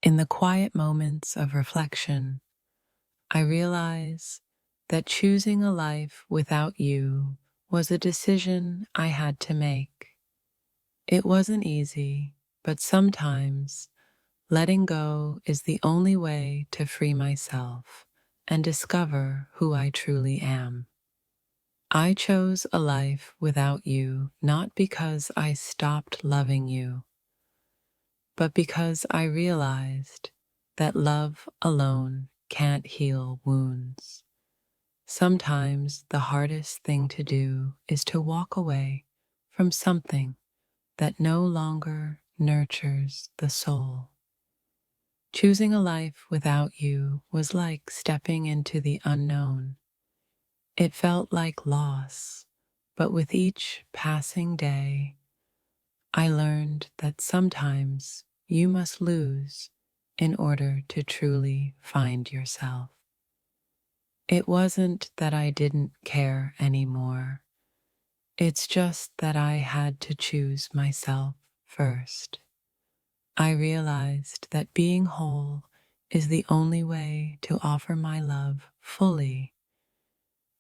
In the quiet moments of reflection, I realize that choosing a life without you was a decision I had to make. It wasn't easy, but sometimes letting go is the only way to free myself and discover who I truly am. I chose a life without you not because I stopped loving you, but because I realized that love alone can't heal wounds. Sometimes the hardest thing to do is to walk away from something that no longer nurtures the soul. Choosing a life without you was like stepping into the unknown. It felt like loss, but with each passing day, I learned that sometimes you must lose in order to truly find yourself. It wasn't that I didn't care anymore. It's just that I had to choose myself first. I realized that being whole is the only way to offer my love fully,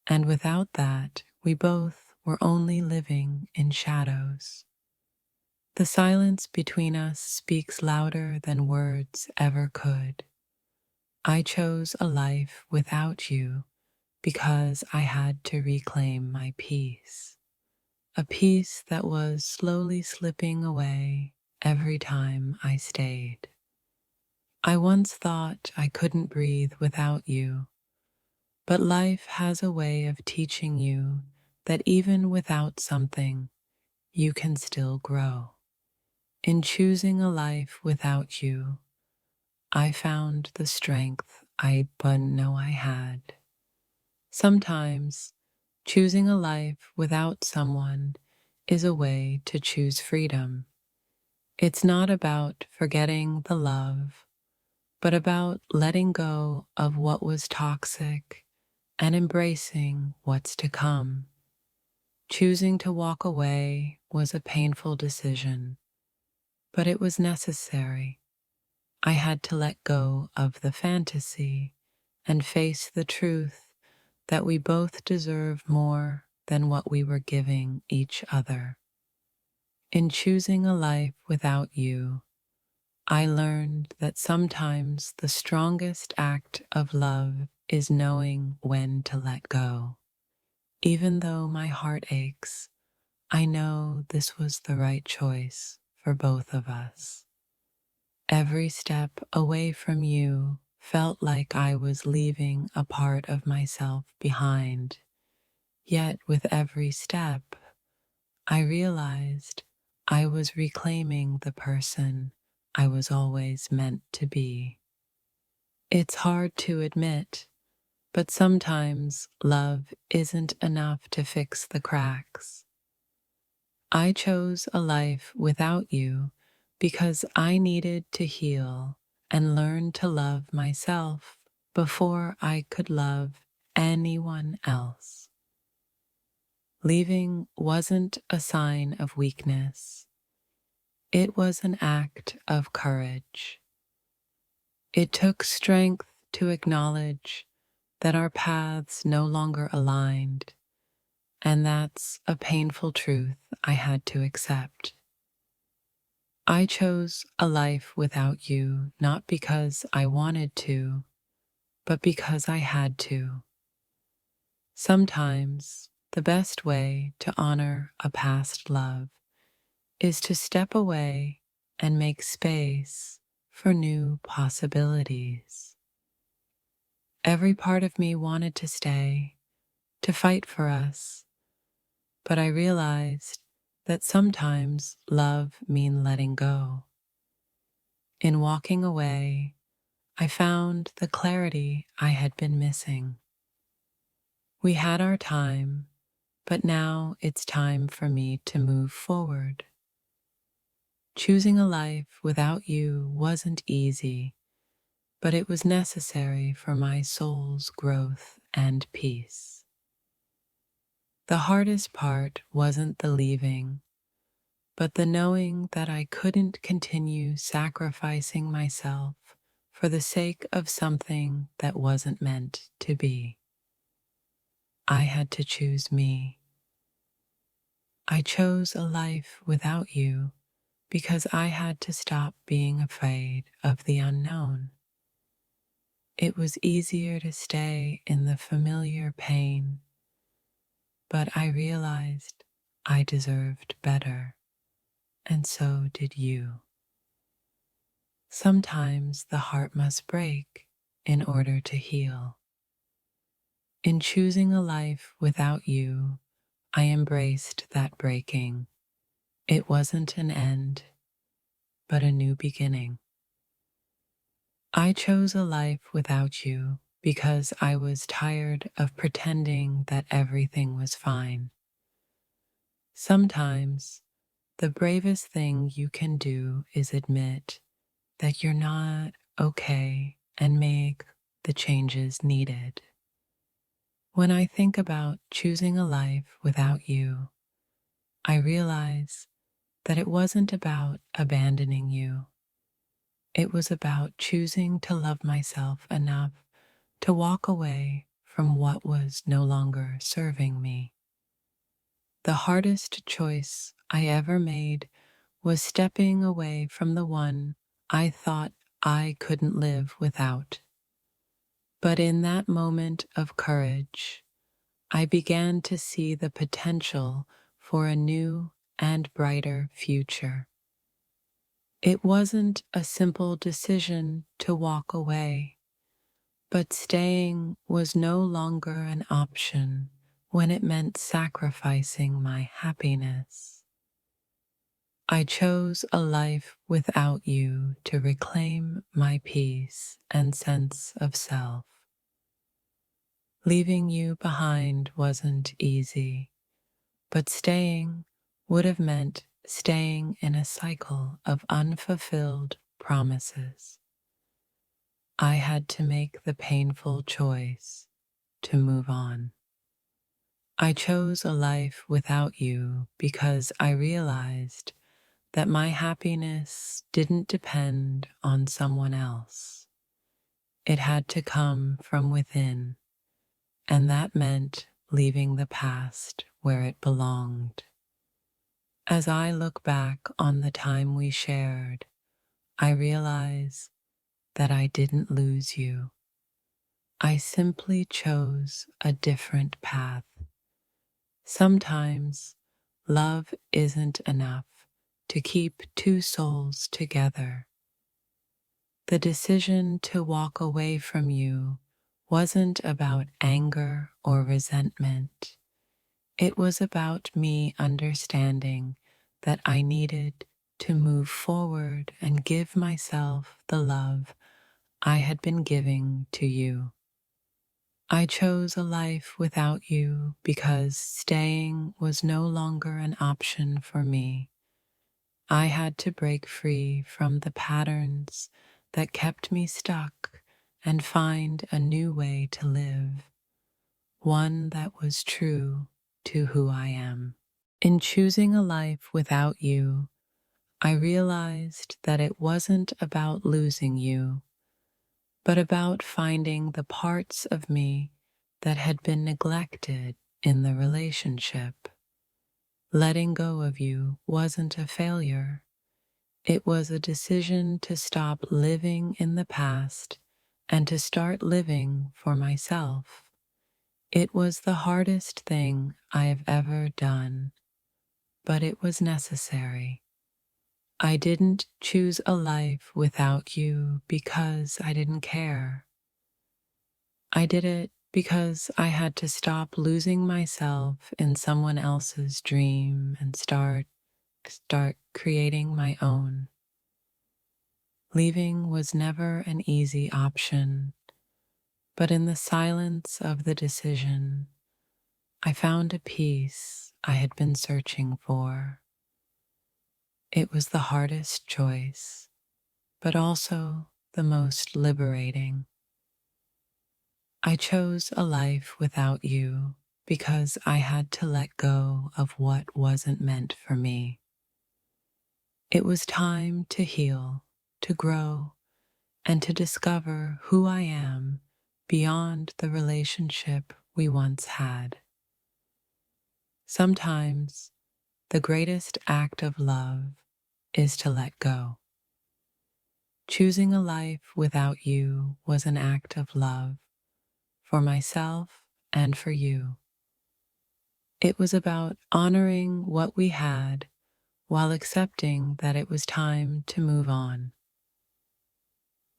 and without that, we both were only living in shadows. The silence between us speaks louder than words ever could. I chose a life without you because I had to reclaim my peace, a peace that was slowly slipping away every time I stayed. I once thought I couldn't breathe without you, but life has a way of teaching you that even without something, you can still grow. In choosing a life without you, I found the strength I didn't know I had. Sometimes, choosing a life without someone is a way to choose freedom. It's not about forgetting the love, but about letting go of what was toxic and embracing what's to come. Choosing to walk away was a painful decision, but it was necessary. I had to let go of the fantasy and face the truth that we both deserve more than what we were giving each other. In choosing a life without you, I learned that sometimes the strongest act of love is knowing when to let go. Even though my heart aches, I know this was the right choice for both of us. Every step away from you felt like I was leaving a part of myself behind. Yet with every step, I realized I was reclaiming the person I was always meant to be. It's hard to admit, but sometimes love isn't enough to fix the cracks. I chose a life without you because I needed to heal and learn to love myself before I could love anyone else. Leaving wasn't a sign of weakness. It was an act of courage. It took strength to acknowledge that our paths no longer aligned, and that's a painful truth I had to accept. I chose a life without you not because I wanted to, but because I had to. Sometimes the best way to honor a past love is to step away and make space for new possibilities. Every part of me wanted to stay, to fight for us, but I realized that sometimes love means letting go. In walking away, I found the clarity I had been missing. We had our time, but now it's time for me to move forward. Choosing a life without you wasn't easy, but it was necessary for my soul's growth and peace. The hardest part wasn't the leaving, but the knowing that I couldn't continue sacrificing myself for the sake of something that wasn't meant to be. I had to choose me. I chose a life without you because I had to stop being afraid of the unknown. It was easier to stay in the familiar pain, but I realized I deserved better, and so did you. Sometimes the heart must break in order to heal. In choosing a life without you, I embraced that breaking. It wasn't an end, but a new beginning. I chose a life without you because I was tired of pretending that everything was fine. Sometimes, the bravest thing you can do is admit that you're not okay and make the changes needed. When I think about choosing a life without you, I realize that it wasn't about abandoning you. It was about choosing to love myself enough to walk away from what was no longer serving me. The hardest choice I ever made was stepping away from the one I thought I couldn't live without. But in that moment of courage, I began to see the potential for a new and brighter future. It wasn't a simple decision to walk away, but staying was no longer an option when it meant sacrificing my happiness. I chose a life without you to reclaim my peace and sense of self. Leaving you behind wasn't easy, but staying would have meant staying in a cycle of unfulfilled promises. I had to make the painful choice to move on. I chose a life without you because I realized that my happiness didn't depend on someone else. It had to come from within, and that meant leaving the past where it belonged. As I look back on the time we shared, I realize that I didn't lose you. I simply chose a different path. Sometimes love isn't enough to keep two souls together. The decision to walk away from you wasn't about anger or resentment. It was about me understanding that I needed to move forward and give myself the love I had been giving to you. I chose a life without you because staying was no longer an option for me. I had to break free from the patterns that kept me stuck and find a new way to live, one that was true to who I am. In choosing a life without you, I realized that it wasn't about losing you, but about finding the parts of me that had been neglected in the relationship. Letting go of you wasn't a failure. It was a decision to stop living in the past and to start living for myself. It was the hardest thing I have ever done, but it was necessary. I didn't choose a life without you because I didn't care. I did it because I had to stop losing myself in someone else's dream and start creating my own. Leaving was never an easy option, but in the silence of the decision, I found a peace I had been searching for. It was the hardest choice, but also the most liberating. I chose a life without you because I had to let go of what wasn't meant for me. It was time to heal, to grow, and to discover who I am beyond the relationship we once had. Sometimes the greatest act of love is to let go. Choosing a life without you was an act of love for myself and for you. It was about honoring what we had while accepting that it was time to move on.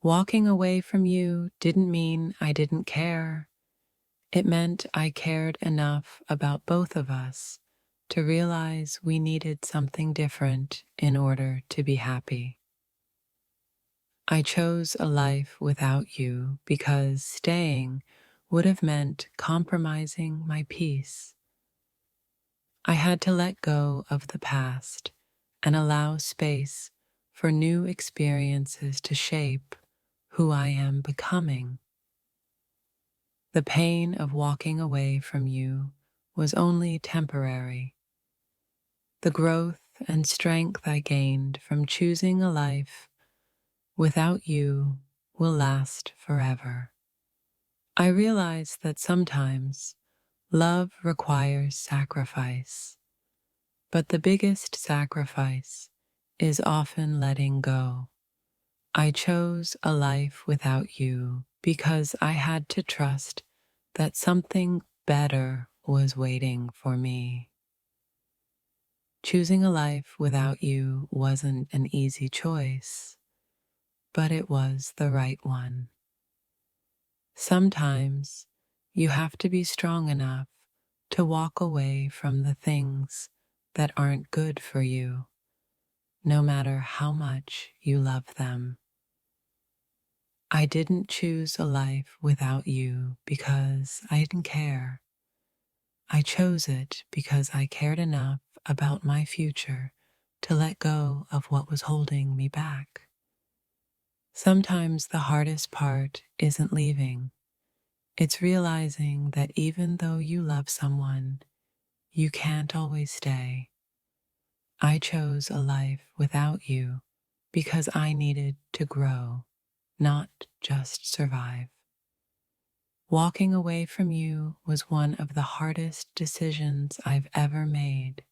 Walking away from you didn't mean I didn't care. It meant I cared enough about both of us to realize we needed something different in order to be happy. I chose a life without you because staying would have meant compromising my peace. I had to let go of the past and allow space for new experiences to shape who I am becoming. The pain of walking away from you was only temporary. The growth and strength I gained from choosing a life without you will last forever. I realize that sometimes love requires sacrifice, but the biggest sacrifice is often letting go. I chose a life without you because I had to trust that something better was waiting for me. Choosing a life without you wasn't an easy choice, but it was the right one. Sometimes you have to be strong enough to walk away from the things that aren't good for you, no matter how much you love them. I didn't choose a life without you because I didn't care. I chose it because I cared enough about my future to let go of what was holding me back. Sometimes the hardest part isn't leaving. It's realizing that even though you love someone, you can't always stay. I chose a life without you because I needed to grow, not just survive. Walking away from you was one of the hardest decisions I've ever made,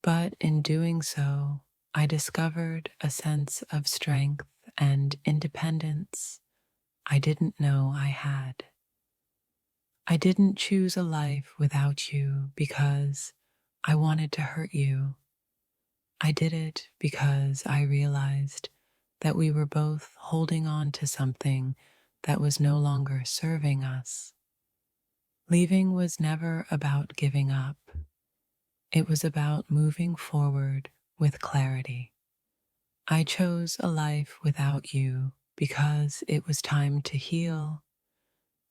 but in doing so, I discovered a sense of strength and independence I didn't know I had. I didn't choose a life without you because I wanted to hurt you. I did it because I realized that we were both holding on to something that was no longer serving us. Leaving was never about giving up. It was about moving forward with clarity. I chose a life without you because it was time to heal,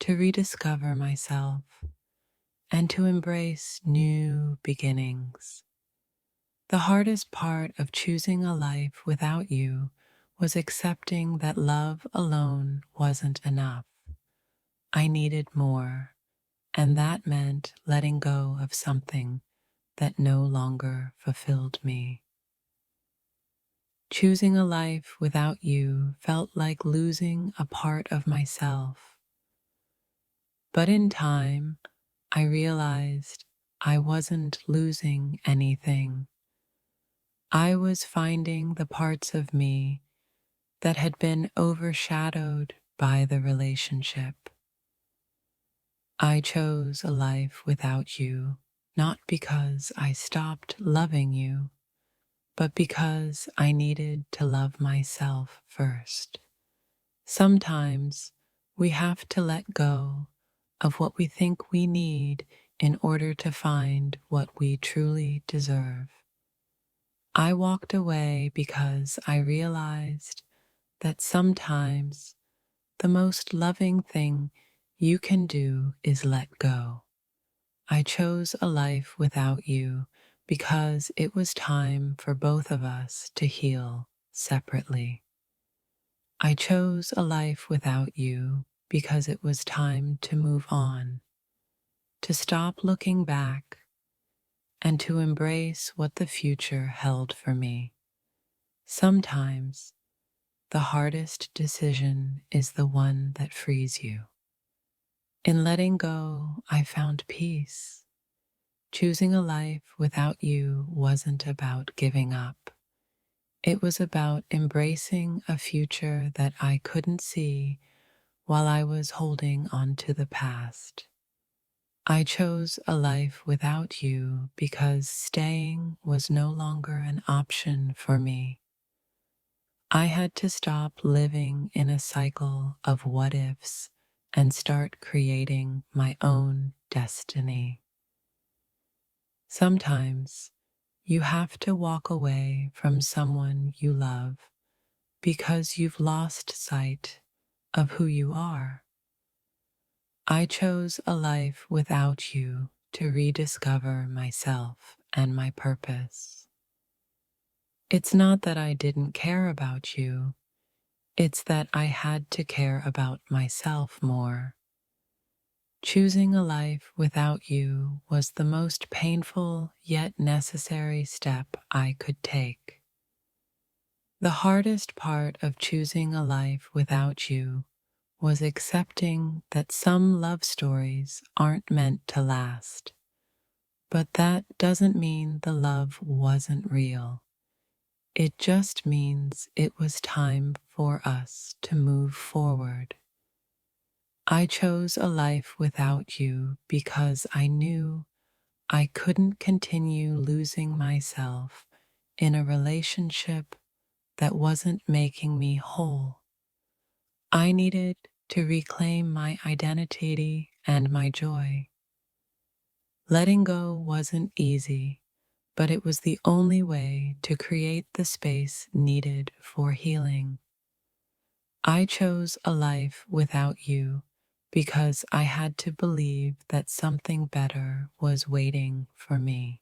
to rediscover myself, and to embrace new beginnings. The hardest part of choosing a life without you was accepting that love alone wasn't enough. I needed more, and that meant letting go of something that no longer fulfilled me. Choosing a life without you felt like losing a part of myself. But in time, I realized I wasn't losing anything. I was finding the parts of me that had been overshadowed by the relationship. I chose a life without you, not because I stopped loving you, but because I needed to love myself first. Sometimes we have to let go of what we think we need in order to find what we truly deserve. I walked away because I realized that sometimes the most loving thing you can do is let go. I chose a life without you because it was time for both of us to heal separately. I chose a life without you because it was time to move on, to stop looking back, and to embrace what the future held for me. Sometimes the hardest decision is the one that frees you. In letting go, I found peace. Choosing a life without you wasn't about giving up. It was about embracing a future that I couldn't see while I was holding on to the past. I chose a life without you because staying was no longer an option for me. I had to stop living in a cycle of what ifs and start creating my own destiny. Sometimes you have to walk away from someone you love because you've lost sight of who you are. I chose a life without you to rediscover myself and my purpose. It's not that I didn't care about you, it's that I had to care about myself more. Choosing a life without you was the most painful yet necessary step I could take. The hardest part of choosing a life without you was accepting that some love stories aren't meant to last. But that doesn't mean the love wasn't real. It just means it was time for us to move forward. I chose a life without you because I knew I couldn't continue losing myself in a relationship that wasn't making me whole. I needed to reclaim my identity and my joy. Letting go wasn't easy, but it was the only way to create the space needed for healing. I chose a life without you because I had to believe that something better was waiting for me.